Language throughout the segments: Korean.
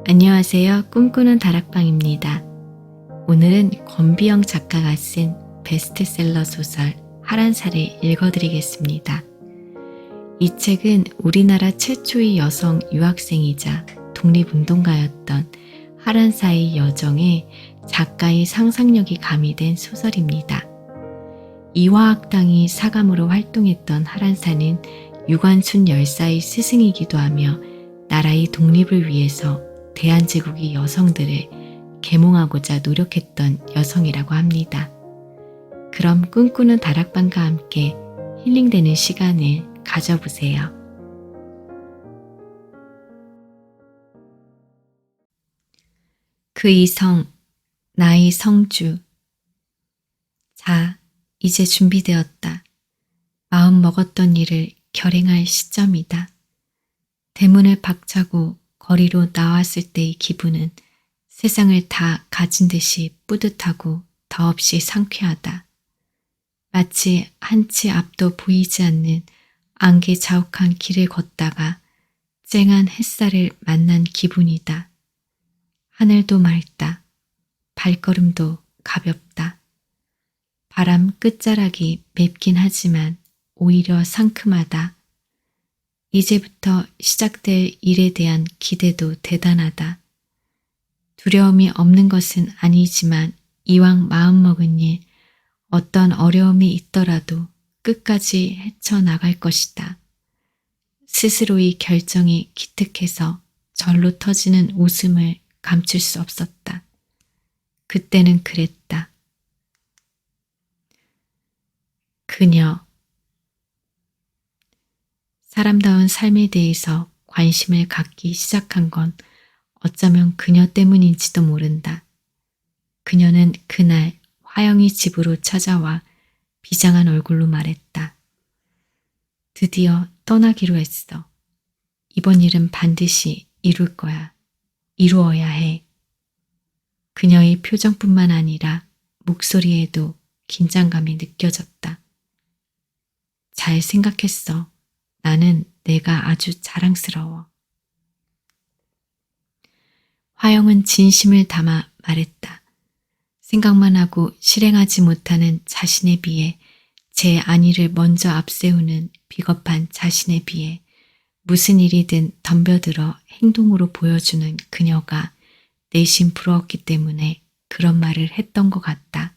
안녕하세요. 꿈꾸는 다락방입니다. 오늘은 권비영 작가가 쓴 베스트셀러 소설 하란사를 읽어드리겠습니다. 이 책은 우리나라 최초의 여성 유학생이자 독립운동가였던 하란사의 여정에 작가의 상상력이 가미된 소설입니다. 이화학당이 사감으로 활동했던 하란사는 유관순 열사의 스승이기도 하며 나라의 독립을 위해서 대한제국의 여성들을 계몽하고자 노력했던 여성이라고 합니다. 그럼 꿈꾸는 다락방과 함께 힐링되는 시간을 가져보세요. 그의 성, 나의 성주. 자, 이제 준비되었다. 마음 먹었던 일을 결행할 시점이다. 대문을 박차고 거리로 나왔을 때의 기분은 세상을 다 가진 듯이 뿌듯하고 더없이 상쾌하다. 마치 한치 앞도 보이지 않는 안개 자욱한 길을 걷다가 쨍한 햇살을 만난 기분이다. 하늘도 맑다. 발걸음도 가볍다. 바람 끝자락이 맵긴 하지만 오히려 상큼하다. 이제부터 시작될 일에 대한 기대도 대단하다. 두려움이 없는 것은 아니지만 이왕 마음먹은 일, 어떤 어려움이 있더라도 끝까지 헤쳐나갈 것이다. 스스로의 결정이 기특해서 절로 터지는 웃음을 감출 수 없었다. 그때는 그랬다. 그녀. 사람다운 삶에 대해서 관심을 갖기 시작한 건 어쩌면 그녀 때문인지도 모른다. 그녀는 그날 화영이 집으로 찾아와 비장한 얼굴로 말했다. 드디어 떠나기로 했어. 이번 일은 반드시 이룰 거야. 이루어야 해. 그녀의 표정뿐만 아니라 목소리에도 긴장감이 느껴졌다. 잘 생각했어. 나는 내가 아주 자랑스러워. 화영은 진심을 담아 말했다. 생각만 하고 실행하지 못하는 자신에 비해 제 안위를 먼저 앞세우는 비겁한 자신에 비해 무슨 일이든 덤벼들어 행동으로 보여주는 그녀가 내심 부러웠기 때문에 그런 말을 했던 것 같다.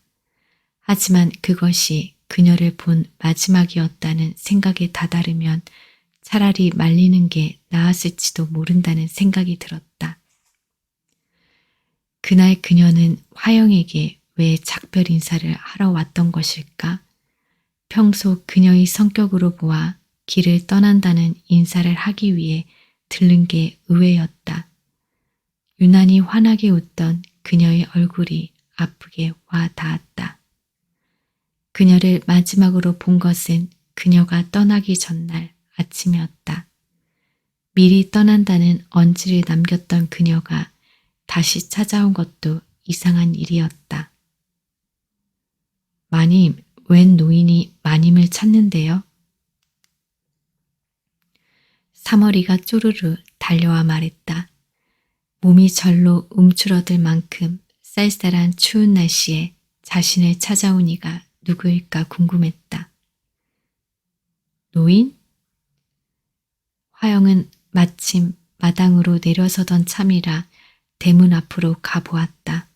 하지만 그것이 그녀를 본 마지막이었다는 생각에 다다르면 차라리 말리는 게 나았을지도 모른다는 생각이 들었다. 그날 그녀는 화영에게 왜 작별 인사를 하러 왔던 것일까? 평소 그녀의 성격으로 보아 길을 떠난다는 인사를 하기 위해 들른 게 의외였다. 유난히 환하게 웃던 그녀의 얼굴이 아프게 와 닿았다. 그녀를 마지막으로 본 것은 그녀가 떠나기 전날 아침이었다. 미리 떠난다는 언지를 남겼던 그녀가 다시 찾아온 것도 이상한 일이었다. 마님, 웬 노인이 마님을 찾는데요? 사머리가 쪼르르 달려와 말했다. 몸이 절로 움츠러들 만큼 쌀쌀한 추운 날씨에 자신을 찾아온 이가 누구일까 궁금했다. 노인? 화영은 마침 마당으로 내려서던 참이라 대문 앞으로 가보았다.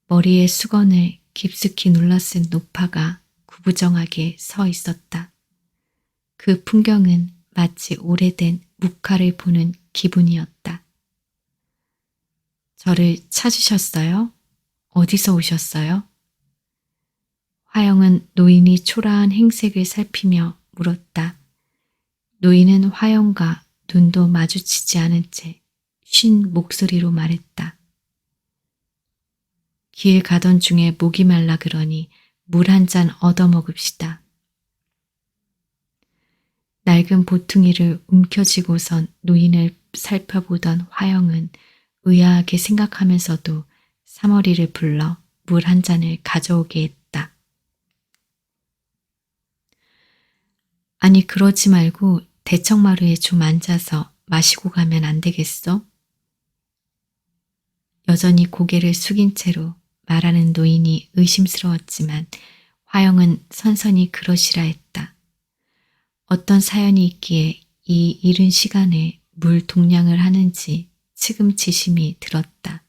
머리에 수건을 깊숙이 눌러쓴 노파가 구부정하게 서 있었다. 그 풍경은 마치 오래된 묵화를 보는 기분이었다. 저를 찾으셨어요? 어디서 오셨어요? 화영은 노인이 초라한 행색을 살피며 물었다. 노인은 화영과 눈도 마주치지 않은 채 쉰 목소리로 말했다. 길 가던 중에 목이 말라 그러니 물 한 잔 얻어먹읍시다. 낡은 보퉁이를 움켜쥐고선 노인을 살펴보던 화영은 의아하게 생각하면서도 사머리를 불러 물 한 잔을 가져오게 했다. 아니 그러지 말고 대청마루에 좀 앉아서 마시고 가면 안 되겠어? 여전히 고개를 숙인 채로 말하는 노인이 의심스러웠지만 화영은 선선히 그러시라 했다. 어떤 사연이 있기에 이 이른 시간에 물 동량을 하는지 측음지심이 들었다.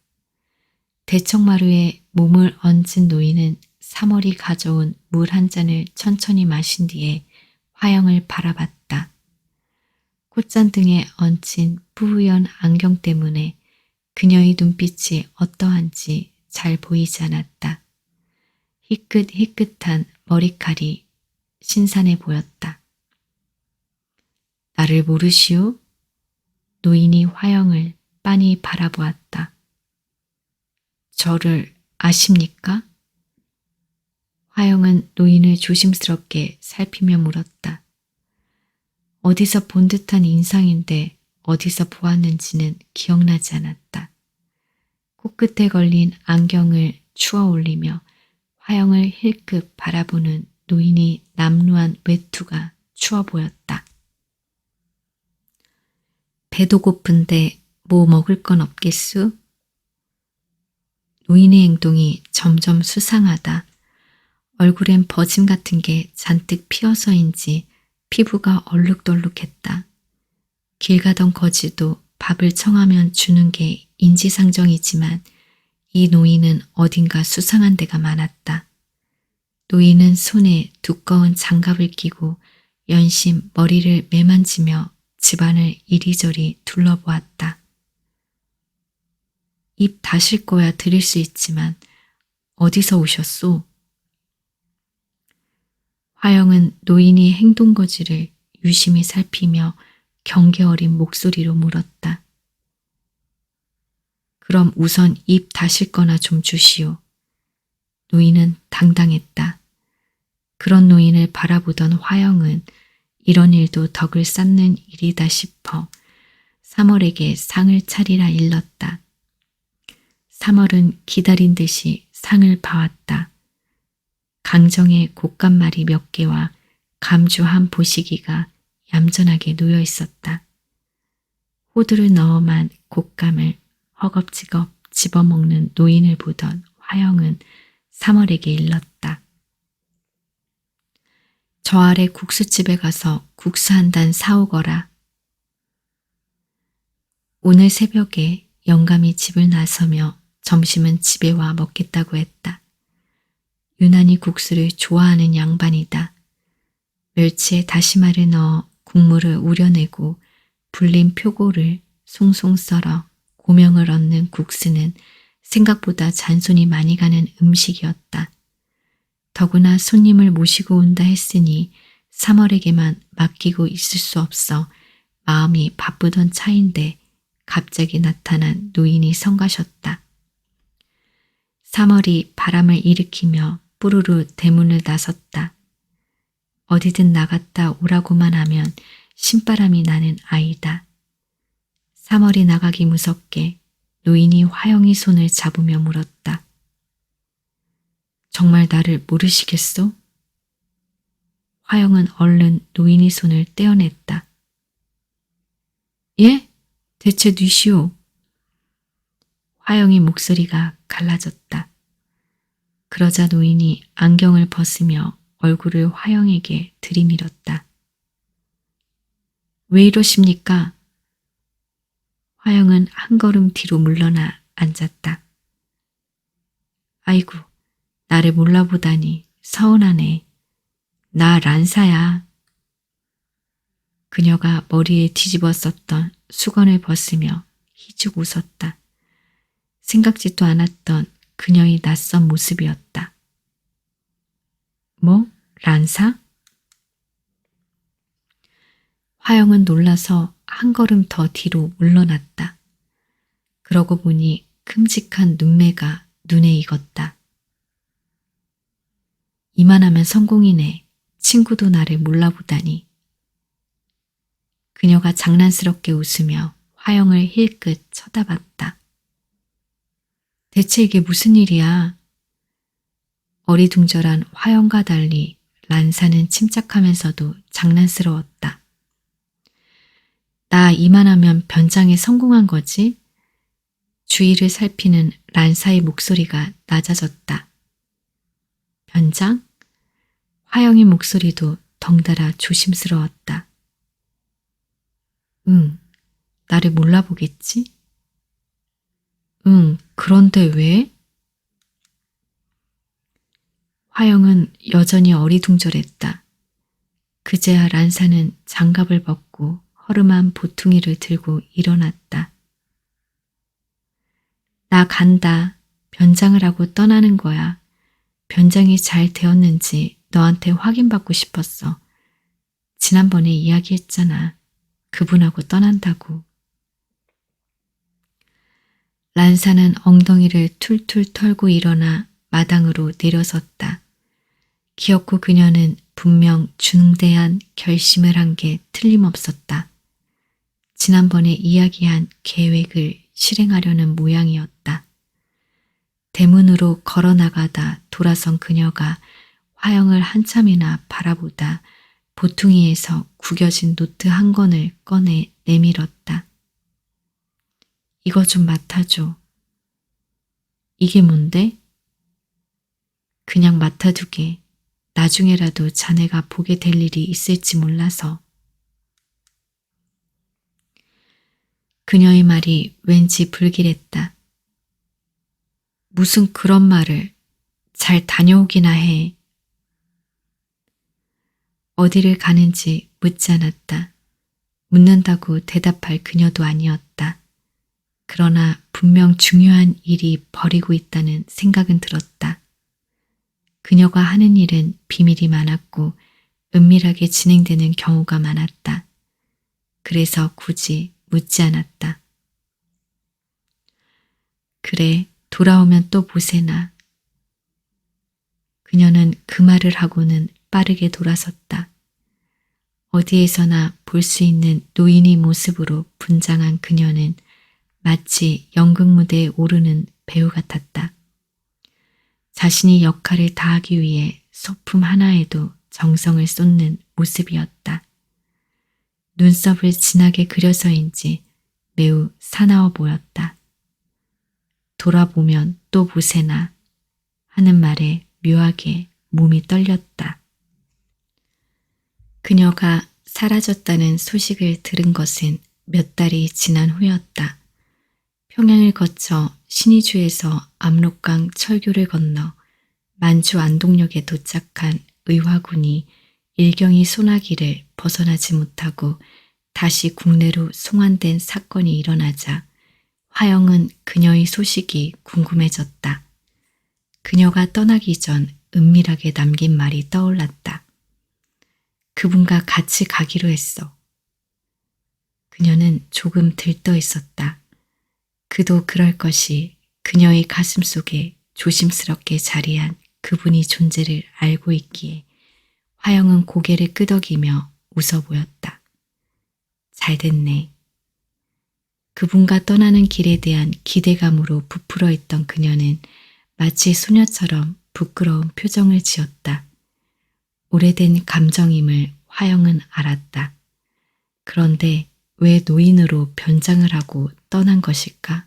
대청마루에 몸을 얹은 노인은 3월이 가져온 물 한 잔을 천천히 마신 뒤에 화영을 바라봤다. 콧잔등에 얹힌 뿌연 안경 때문에 그녀의 눈빛이 어떠한지 잘 보이지 않았다. 희끗희끗한 머리칼이 신선해 보였다. 나를 모르시오? 노인이 화영을 빤히 바라보았다. 저를 아십니까? 화영은 노인을 조심스럽게 살피며 물었다. 어디서 본 듯한 인상인데 어디서 보았는지는 기억나지 않았다. 코끝에 걸린 안경을 추어 올리며 화영을 힐끗 바라보는 노인이 남루한 외투가 추워 보였다. 배도 고픈데 뭐 먹을 건 없겠수? 노인의 행동이 점점 수상하다. 얼굴엔 버짐 같은 게 잔뜩 피어서인지 피부가 얼룩덜룩했다. 길 가던 거지도 밥을 청하면 주는 게 인지상정이지만 이 노인은 어딘가 수상한 데가 많았다. 노인은 손에 두꺼운 장갑을 끼고 연심 머리를 매만지며 집안을 이리저리 둘러보았다. 입 닫을 거야 드릴 수 있지만 어디서 오셨소? 화영은 노인의 행동거지를 유심히 살피며 경계 어린 목소리로 물었다. 그럼 우선 입 닫을 거나 좀 주시오. 노인은 당당했다. 그런 노인을 바라보던 화영은 이런 일도 덕을 쌓는 일이다 싶어 3월에게 상을 차리라 일렀다. 3월은 기다린 듯이 상을 봐왔다. 강정에 곶감말이 몇 개와 감주 한 보시기가 얌전하게 놓여 있었다. 호두를 넣어만 곶감을 허겁지겁 집어먹는 노인을 보던 화영은 3월에게 일렀다. 저 아래 국수집에 가서 국수 한 단 사오거라. 오늘 새벽에 영감이 집을 나서며 점심은 집에 와 먹겠다고 했다. 유난히 국수를 좋아하는 양반이다. 멸치에 다시마를 넣어 국물을 우려내고 불린 표고를 송송 썰어 고명을 얻는 국수는 생각보다 잔손이 많이 가는 음식이었다. 더구나 손님을 모시고 온다 했으니 3월에게만 맡기고 있을 수 없어 마음이 바쁘던 차인데 갑자기 나타난 노인이 성가셨다. 3월이 바람을 일으키며 뿌르르 대문을 나섰다. 어디든 나갔다 오라고만 하면 신바람이 나는 아이다. 3월이 나가기 무섭게 노인이 화영의 손을 잡으며 물었다. 정말 나를 모르시겠소? 화영은 얼른 노인의 손을 떼어냈다. 예? 대체 뉘시오? 화영의 목소리가 갈라졌다. 그러자 노인이 안경을 벗으며 얼굴을 화영에게 들이밀었다. 왜 이러십니까? 화영은 한 걸음 뒤로 물러나 앉았다. 아이고, 나를 몰라보다니 서운하네. 나 란사야. 그녀가 머리에 뒤집어 썼던 수건을 벗으며 희죽 웃었다. 생각지도 않았던 그녀의 낯선 모습이었다. 뭐? 란사? 화영은 놀라서 한 걸음 더 뒤로 물러났다. 그러고 보니 큼직한 눈매가 눈에 익었다. 이만하면 성공이네. 친구도 나를 몰라보다니. 그녀가 장난스럽게 웃으며 화영을 힐끗 쳐다봤다. 대체 이게 무슨 일이야? 어리둥절한 화영과 달리 란사는 침착하면서도 장난스러웠다. 나 이만하면 변장에 성공한 거지? 주위를 살피는 란사의 목소리가 낮아졌다. 변장? 화영의 목소리도 덩달아 조심스러웠다. 응, 나를 몰라보겠지? 응, 그런데 왜? 화영은 여전히 어리둥절했다. 그제야 란사는 장갑을 벗고 허름한 보퉁이를 들고 일어났다. 나 간다. 변장을 하고 떠나는 거야. 변장이 잘 되었는지 너한테 확인받고 싶었어. 지난번에 이야기했잖아. 그분하고 떠난다고. 란사는 엉덩이를 툴툴 털고 일어나 마당으로 내려섰다. 기어코 그녀는 분명 중대한 결심을 한 게 틀림없었다. 지난번에 이야기한 계획을 실행하려는 모양이었다. 대문으로 걸어나가다 돌아선 그녀가 화영을 한참이나 바라보다 보퉁이에서 구겨진 노트 한 권을 꺼내 내밀었다. 이거 좀 맡아줘. 이게 뭔데? 그냥 맡아두게. 나중에라도 자네가 보게 될 일이 있을지 몰라서. 그녀의 말이 왠지 불길했다. 무슨 그런 말을. 잘 다녀오기나 해. 어디를 가는지 묻지 않았다. 묻는다고 대답할 그녀도 아니었다. 그러나 분명 중요한 일이 벌이고 있다는 생각은 들었다. 그녀가 하는 일은 비밀이 많았고 은밀하게 진행되는 경우가 많았다. 그래서 굳이 묻지 않았다. 그래, 돌아오면 또 보세나. 그녀는 그 말을 하고는 빠르게 돌아섰다. 어디에서나 볼 수 있는 노인의 모습으로 분장한 그녀는 마치 연극무대에 오르는 배우 같았다. 자신이 역할을 다하기 위해 소품 하나에도 정성을 쏟는 모습이었다. 눈썹을 진하게 그려서인지 매우 사나워 보였다. 돌아보면 또 보세나 하는 말에 묘하게 몸이 떨렸다. 그녀가 사라졌다는 소식을 들은 것은 몇 달이 지난 후였다. 평양을 거쳐 신의주에서 압록강 철교를 건너 만주 안동역에 도착한 의화군이 일경이 소나기를 벗어나지 못하고 다시 국내로 송환된 사건이 일어나자 화영은 그녀의 소식이 궁금해졌다. 그녀가 떠나기 전 은밀하게 남긴 말이 떠올랐다. 그분과 같이 가기로 했어. 그녀는 조금 들떠 있었다. 그도 그럴 것이 그녀의 가슴 속에 조심스럽게 자리한 그분의 존재를 알고 있기에 화영은 고개를 끄덕이며 웃어 보였다. 잘 됐네. 그분과 떠나는 길에 대한 기대감으로 부풀어 있던 그녀는 마치 소녀처럼 부끄러운 표정을 지었다. 오래된 감정임을 화영은 알았다. 그런데 왜 노인으로 변장을 하고 떠난 것일까?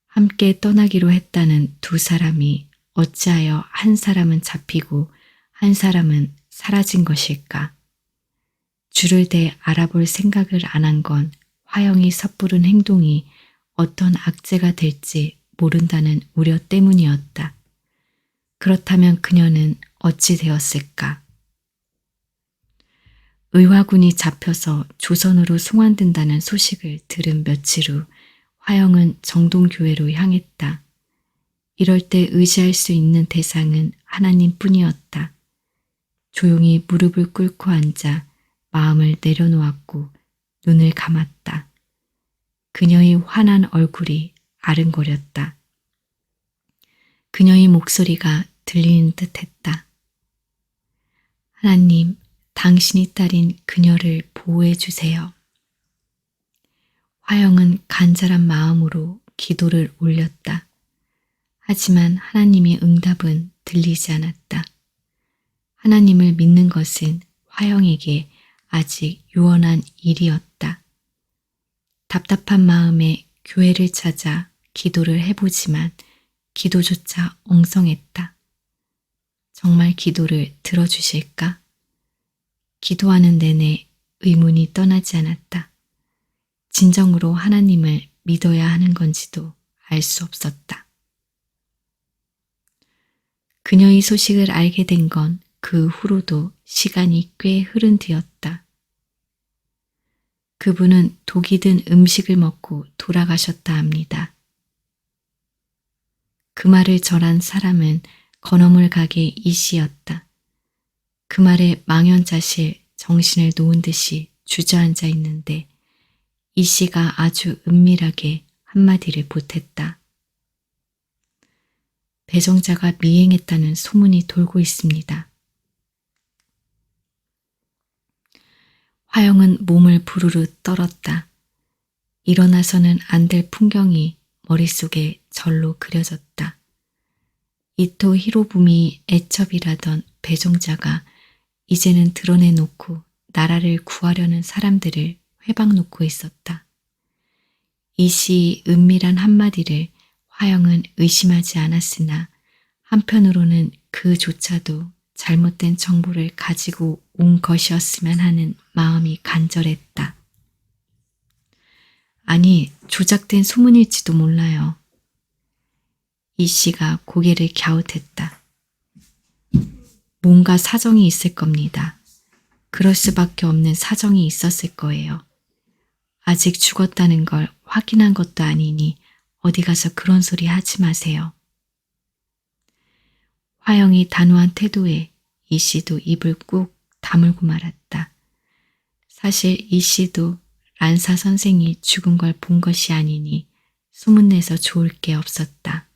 함께 떠나기로 했다는 두 사람이 어찌하여 한 사람은 잡히고 한 사람은 사라진 것일까? 줄을 대 알아볼 생각을 안 한 건 화영이 섣부른 행동이 어떤 악재가 될지 모른다는 우려 때문이었다. 그렇다면 그녀는 어찌 되었을까? 의화군이 잡혀서 조선으로 송환된다는 소식을 들은 며칠 후 화영은 정동교회로 향했다. 이럴 때 의지할 수 있는 대상은 하나님뿐이었다. 조용히 무릎을 꿇고 앉아 마음을 내려놓았고 눈을 감았다. 그녀의 환한 얼굴이 아른거렸다. 그녀의 목소리가 들리는 듯했다. 하나님, 당신의 딸인 그녀를 보호해 주세요. 화영은 간절한 마음으로 기도를 올렸다. 하지만 하나님의 응답은 들리지 않았다. 하나님을 믿는 것은 화영에게 아직 유언한 일이었다. 답답한 마음에 교회를 찾아 기도를 해보지만 기도조차 엉성했다. 정말 기도를 들어주실까? 기도하는 내내 의문이 떠나지 않았다. 진정으로 하나님을 믿어야 하는 건지도 알 수 없었다. 그녀의 소식을 알게 된 건 그 후로도 시간이 꽤 흐른 뒤였다. 그분은 독이 든 음식을 먹고 돌아가셨다 합니다. 그 말을 전한 사람은 건어물 가게 이 씨였다. 그 말에 망연자실 정신을 놓은 듯이 주저앉아 있는데 이 씨가 아주 은밀하게 한마디를 보탰다. 배정자가 미행했다는 소문이 돌고 있습니다. 화영은 몸을 부르르 떨었다. 일어나서는 안 될 풍경이 머릿속에 절로 그려졌다. 이토 히로부미 애첩이라던 배종자가 이제는 드러내놓고 나라를 구하려는 사람들을 회방 놓고 있었다. 이 씨의 은밀한 한마디를 화영은 의심하지 않았으나 한편으로는 그조차도 잘못된 정보를 가지고 온 것이었으면 하는 마음이 간절했다. 아니, 조작된 소문일지도 몰라요. 이 씨가 고개를 갸웃했다. 뭔가 사정이 있을 겁니다. 그럴 수밖에 없는 사정이 있었을 거예요. 아직 죽었다는 걸 확인한 것도 아니니 어디 가서 그런 소리 하지 마세요. 화영이 단호한 태도에 이 씨도 입을 꾹 다물고 말았다. 사실 이 씨도 란사 선생이 죽은 걸 본 것이 아니니 소문내서 좋을 게 없었다.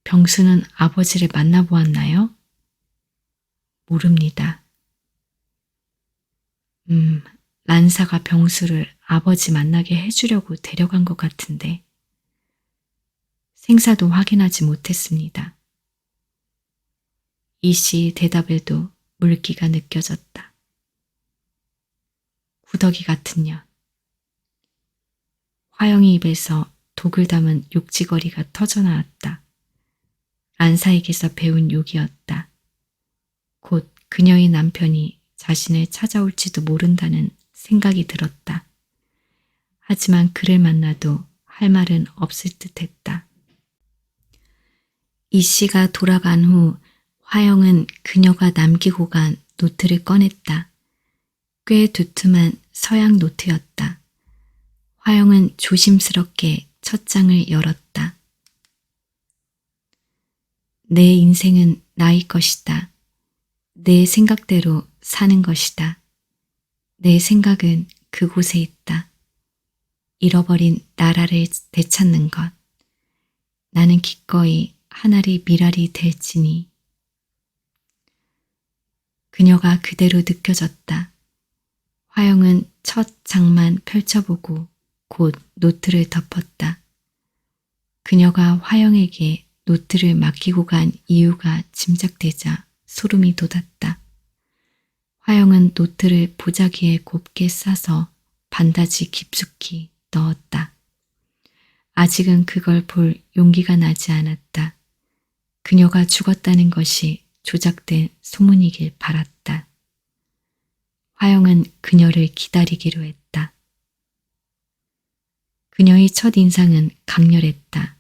병수는 아버지를 만나보았나요? 모릅니다. 란사가 병수를 아버지 만나게 해주려고 데려간 것 같은데 생사도 확인하지 못했습니다. 이 씨의 대답에도 물기가 느껴졌다. 구더기 같은 년. 화영이 입에서 독을 담은 욕지거리가 터져나왔다. 란사에게서 배운 욕이었다. 곧 그녀의 남편이 자신을 찾아올지도 모른다는 생각이 들었다. 하지만 그를 만나도 할 말은 없을 듯했다. 이 씨가 돌아간 후 화영은 그녀가 남기고 간 노트를 꺼냈다. 꽤 두툼한 서양 노트였다. 화영은 조심스럽게 첫 장을 열었다. 내 인생은 나의 것이다. 내 생각대로 사는 것이다. 내 생각은 그곳에 있다. 잃어버린 나라를 되찾는 것. 나는 기꺼이 하나리 미랄이 될지니. 그녀가 그대로 느껴졌다. 화영은 첫 장만 펼쳐보고 곧 노트를 덮었다. 그녀가 화영에게 노트를 맡기고 간 이유가 짐작되자 소름이 돋았다. 화영은 노트를 보자기에 곱게 싸서 반다지 깊숙이 넣었다. 아직은 그걸 볼 용기가 나지 않았다. 그녀가 죽었다는 것이 조작된 소문이길 바랐다. 화영은 그녀를 기다리기로 했다. 그녀의 첫 인상은 강렬했다.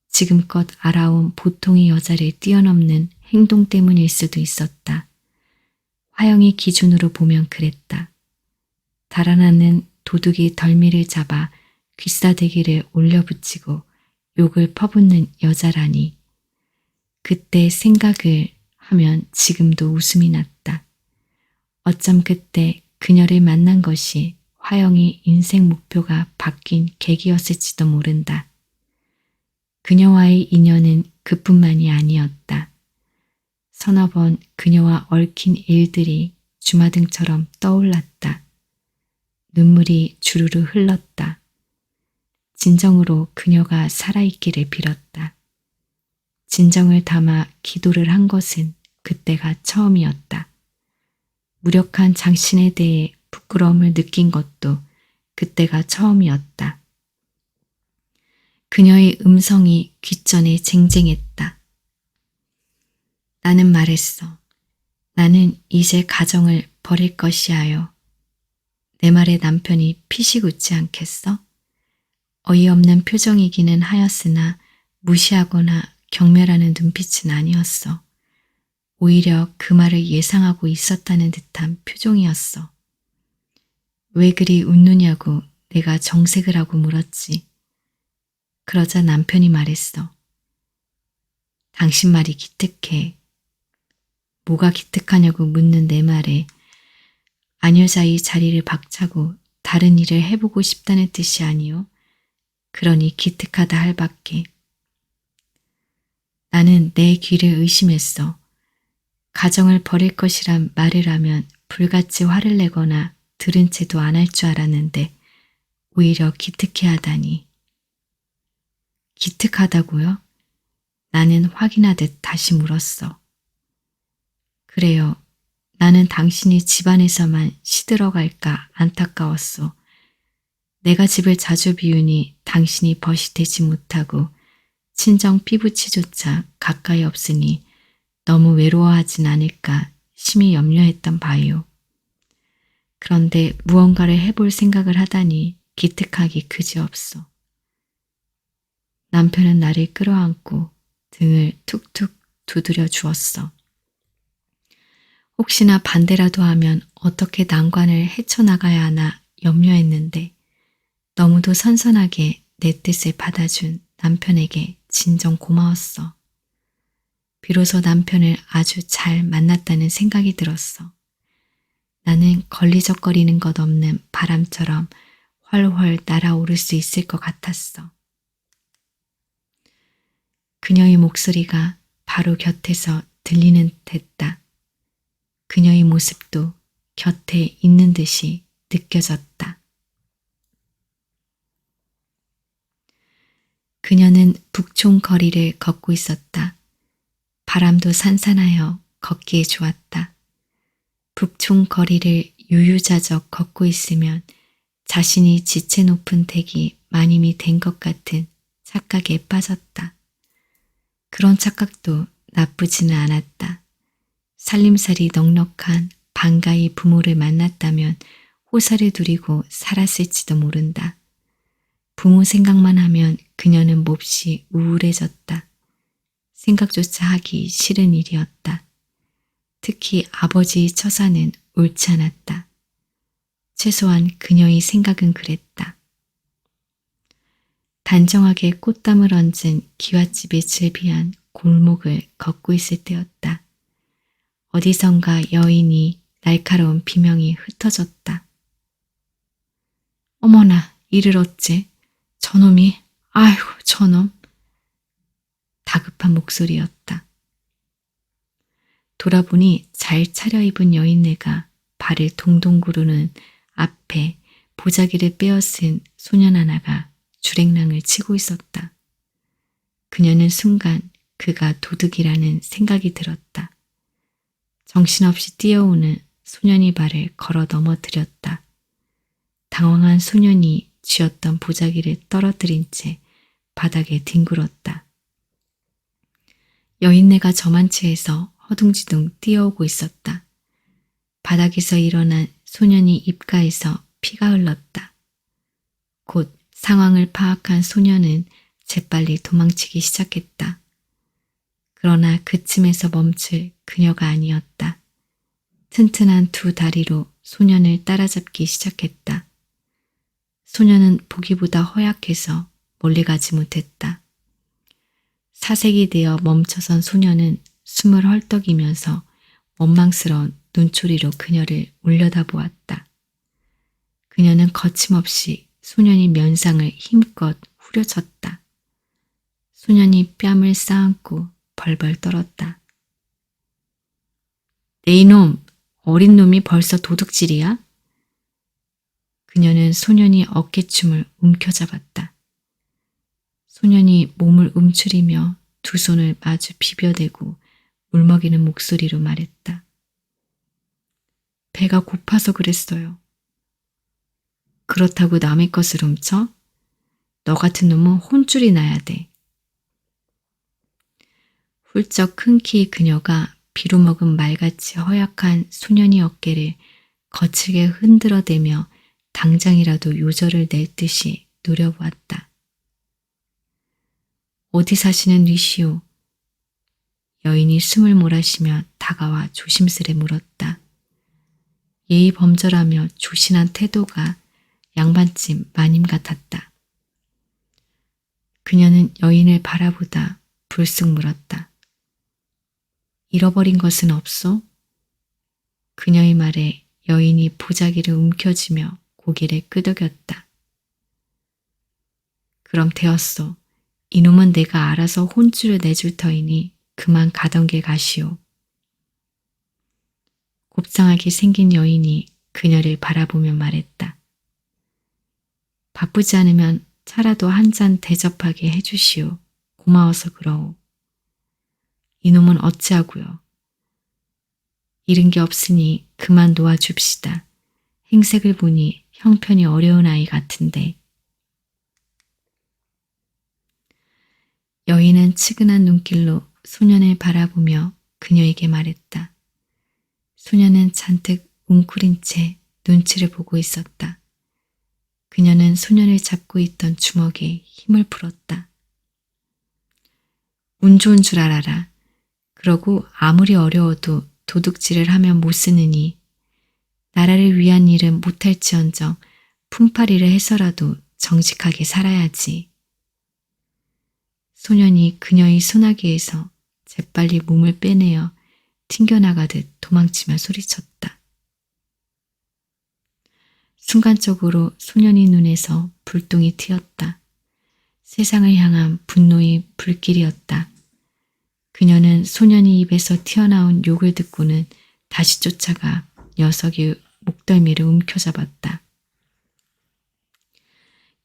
지금껏 알아온 보통의 여자를 뛰어넘는 행동 때문일 수도 있었다. 화영의 기준으로 보면 그랬다. 달아나는 도둑이 덜미를 잡아 귀싸대기를 올려붙이고 욕을 퍼붓는 여자라니. 그때 생각을 하면 지금도 웃음이 났다. 어쩜 그때 그녀를 만난 것이 화영의 인생 목표가 바뀐 계기였을지도 모른다. 그녀와의 인연은 그뿐만이 아니었다. 서너 번 그녀와 얽힌 일들이 주마등처럼 떠올랐다. 눈물이 주르르 흘렀다. 진정으로 그녀가 살아있기를 빌었다. 진정을 담아 기도를 한 것은 그때가 처음이었다. 무력한 당신에 대해 부끄러움을 느낀 것도 그때가 처음이었다. 그녀의 음성이 귓전에 쟁쟁했다. 나는 말했어. 나는 이제 가정을 버릴 것이야요. 내 말에 남편이 피식 웃지 않겠어? 어이없는 표정이기는 하였으나 무시하거나 경멸하는 눈빛은 아니었어. 오히려 그 말을 예상하고 있었다는 듯한 표정이었어. 왜 그리 웃느냐고 내가 정색을 하고 물었지. 그러자 남편이 말했어. 당신 말이 기특해. 뭐가 기특하냐고 묻는 내 말에 아녀자의 자리를 박차고 다른 일을 해보고 싶다는 뜻이 아니오. 그러니 기특하다 할 밖에. 나는 내 귀를 의심했어. 가정을 버릴 것이란 말을 하면 불같이 화를 내거나 들은 채도 안 할 줄 알았는데 오히려 기특해하다니. 기특하다고요? 나는 확인하듯 다시 물었어. 그래요. 나는 당신이 집안에서만 시들어갈까 안타까웠소. 내가 집을 자주 비우니 당신이 벗이 되지 못하고 친정 피부치조차 가까이 없으니 너무 외로워하진 않을까 심히 염려했던 바요. 그런데 무언가를 해볼 생각을 하다니 기특하기 그지없소. 남편은 나를 끌어안고 등을 툭툭 두드려 주었어. 혹시나 반대라도 하면 어떻게 난관을 헤쳐나가야 하나 염려했는데 너무도 선선하게 내 뜻을 받아준 남편에게 진정 고마웠어. 비로소 남편을 아주 잘 만났다는 생각이 들었어. 나는 걸리적거리는 것 없는 바람처럼 훨훨 날아오를 수 있을 것 같았어. 그녀의 목소리가 바로 곁에서 들리는 듯했다. 그녀의 모습도 곁에 있는 듯이 느껴졌다. 그녀는 북촌 거리를 걷고 있었다. 바람도 산산하여 걷기에 좋았다. 북촌 거리를 유유자적 걷고 있으면 자신이 지체 높은 댁이 마님이 된 것 같은 착각에 빠졌다. 그런 착각도 나쁘지는 않았다. 살림살이 넉넉한 반가이 부모를 만났다면 호사를 누리고 살았을지도 모른다. 부모 생각만 하면 그녀는 몹시 우울해졌다. 생각조차 하기 싫은 일이었다. 특히 아버지의 처사는 옳지 않았다. 최소한 그녀의 생각은 그랬다. 단정하게 꽃담을 얹은 기와집에 즐비한 골목을 걷고 있을 때였다. 어디선가 여인이 날카로운 비명이 흩어졌다. 어머나, 이를 어째? 저놈이, 아이고 저놈. 다급한 목소리였다. 돌아보니 잘 차려입은 여인네가 발을 동동 구르는 앞에 보자기를 빼앗은 소년 하나가 주랭랑을 치고 있었다. 그녀는 순간 그가 도둑이라는 생각이 들었다. 정신없이 뛰어오는 소년이 발을 걸어 넘어뜨렸다. 당황한 소년이 쥐었던 보자기를 떨어뜨린 채 바닥에 뒹굴었다. 여인네가 저만치에서 허둥지둥 뛰어오고 있었다. 바닥에서 일어난 소년이 입가에서 피가 흘렀다. 곧 상황을 파악한 소년은 재빨리 도망치기 시작했다. 그러나 그쯤에서 멈출 그녀가 아니었다. 튼튼한 두 다리로 소년을 따라잡기 시작했다. 소년은 보기보다 허약해서 멀리 가지 못했다. 사색이 되어 멈춰선 소년은 숨을 헐떡이면서 원망스러운 눈초리로 그녀를 올려다보았다. 그녀는 거침없이 소년이 면상을 힘껏 후려쳤다. 소년이 뺨을 쌓안고 벌벌 떨었다. 내 이놈, 어린 놈이 벌써 도둑질이야? 그녀는 소년이 어깨춤을 움켜잡았다. 소년이 몸을 움츠리며 두 손을 마주 비벼대고 울먹이는 목소리로 말했다. 배가 고파서 그랬어요. 그렇다고 남의 것을 훔쳐? 너 같은 놈은 혼쭐이 나야 돼. 훌쩍 큰 키의 그녀가 비루먹은 말같이 허약한 소년이 어깨를 거칠게 흔들어대며 당장이라도 요절을 낼 듯이 노려보았다. 어디 사시는 뉘시오? 여인이 숨을 몰아쉬며 다가와 조심스레 물었다. 예의 범절하며 조신한 태도가 양반집 마님 같았다. 그녀는 여인을 바라보다 불쑥 물었다. 잃어버린 것은 없소? 그녀의 말에 여인이 보자기를 움켜쥐며 고개를 끄덕였다. 그럼 되었소. 이놈은 내가 알아서 혼쭐을 내줄 터이니 그만 가던 길 가시오. 곱상하게 생긴 여인이 그녀를 바라보며 말했다. 바쁘지 않으면 차라도 한 잔 대접하게 해주시오. 고마워서 그러오. 이놈은 어찌하고요. 잃은 게 없으니 그만 놓아줍시다. 행색을 보니 형편이 어려운 아이 같은데. 여인은 측은한 눈길로 소년을 바라보며 그녀에게 말했다. 소년은 잔뜩 웅크린 채 눈치를 보고 있었다. 그녀는 소년을 잡고 있던 주먹에 힘을 풀었다. 운 좋은 줄 알아라. 그러고 아무리 어려워도 도둑질을 하면 못 쓰느니 나라를 위한 일은 못할지언정 품팔이를 해서라도 정직하게 살아야지. 소년이 그녀의 소나기에서 재빨리 몸을 빼내어 튕겨나가듯 도망치며 소리쳤다. 순간적으로 소년의 눈에서 불똥이 튀었다. 세상을 향한 분노의 불길이었다. 그녀는 소년의 입에서 튀어나온 욕을 듣고는 다시 쫓아가 녀석의 목덜미를 움켜잡았다.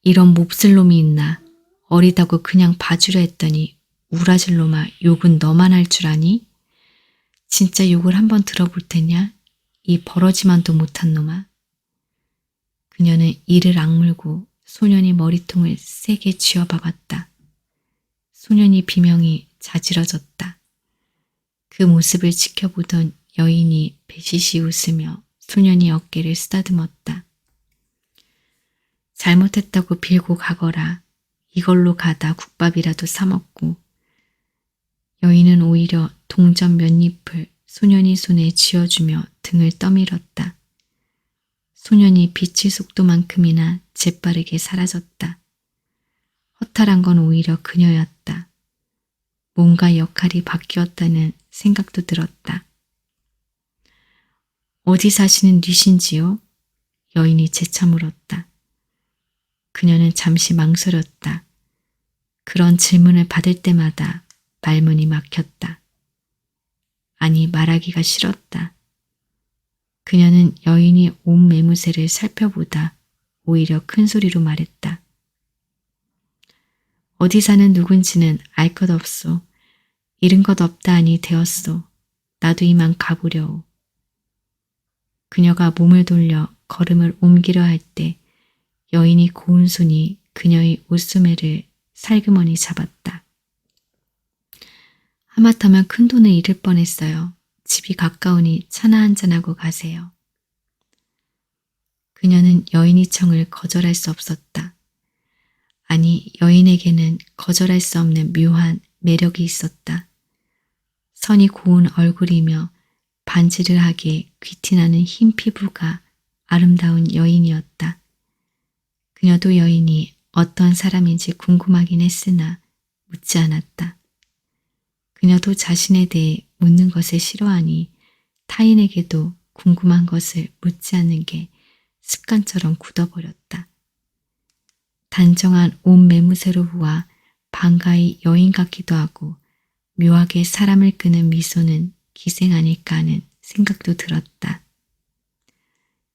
이런 몹쓸 놈이 있나. 어리다고 그냥 봐주려 했더니 우라질 놈아, 욕은 너만 할 줄 아니? 진짜 욕을 한번 들어볼 테냐? 이 버러지만도 못한 놈아. 그녀는 이를 악물고 소년이 머리통을 세게 쥐어박았다. 소년이 비명이 자지러졌다. 그 모습을 지켜보던 여인이 배시시 웃으며 소년이 어깨를 쓰다듬었다. 잘못했다고 빌고 가거라. 이걸로 가다 국밥이라도 사먹고. 여인은 오히려 동전 몇 잎을 소년이 손에 쥐어주며 등을 떠밀었다. 소년이 빛의 속도만큼이나 재빠르게 사라졌다. 허탈한 건 오히려 그녀였다. 뭔가 역할이 바뀌었다는 생각도 들었다. 어디 사시는 뉘신지요? 여인이 재차 물었다. 그녀는 잠시 망설였다. 그런 질문을 받을 때마다 말문이 막혔다. 아니, 말하기가 싫었다. 그녀는 여인이 옷 매무새를 살펴보다 오히려 큰 소리로 말했다. 어디 사는 누군지는 알 것 없소. 잃은 것 없다 하니 되었소. 나도 이만 가보려오. 그녀가 몸을 돌려 걸음을 옮기려 할 때 여인이 고운 손이 그녀의 옷소매를 살그머니 잡았다. 하마터면 큰 돈을 잃을 뻔했어요. 집이 가까우니 차나 한잔하고 가세요. 그녀는 여인의 청을 거절할 수 없었다. 아니, 여인에게는 거절할 수 없는 묘한 매력이 있었다. 선이 고운 얼굴이며 반지르하게 귀티나는 흰 피부가 아름다운 여인이었다. 그녀도 여인이 어떤 사람인지 궁금하긴 했으나 묻지 않았다. 그녀도 자신에 대해 묻는 것을 싫어하니 타인에게도 궁금한 것을 묻지 않는 게 습관처럼 굳어버렸다. 단정한 옷 매무새로 보아 반가이 여인 같기도 하고 묘하게 사람을 끄는 미소는 기생 아닐까 하는 생각도 들었다.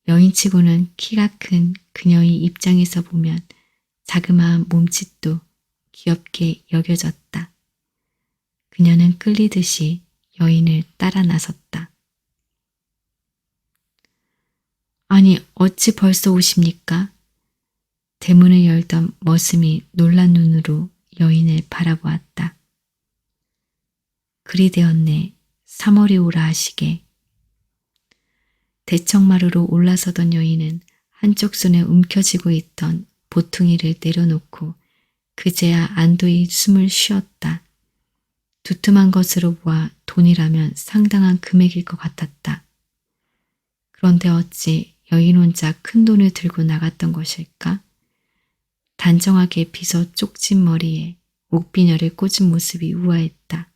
여인치고는 키가 큰 그녀의 입장에서 보면 자그마한 몸짓도 귀엽게 여겨졌다. 그녀는 끌리듯이 여인을 따라 나섰다. 아니, 어찌 벌써 오십니까? 대문을 열던 머슴이 놀란 눈으로 여인을 바라보았다. 그리 되었네. 3월이 오라 하시게. 대청마루로 올라서던 여인은 한쪽 손에 움켜쥐고 있던 보퉁이를 내려놓고 그제야 안도의 숨을 쉬었다. 두툼한 것으로 보아 돈이라면 상당한 금액일 것 같았다. 그런데 어찌 여인 혼자 큰 돈을 들고 나갔던 것일까? 단정하게 빗어 쪽진 머리에 옥비녀를 꽂은 모습이 우아했다.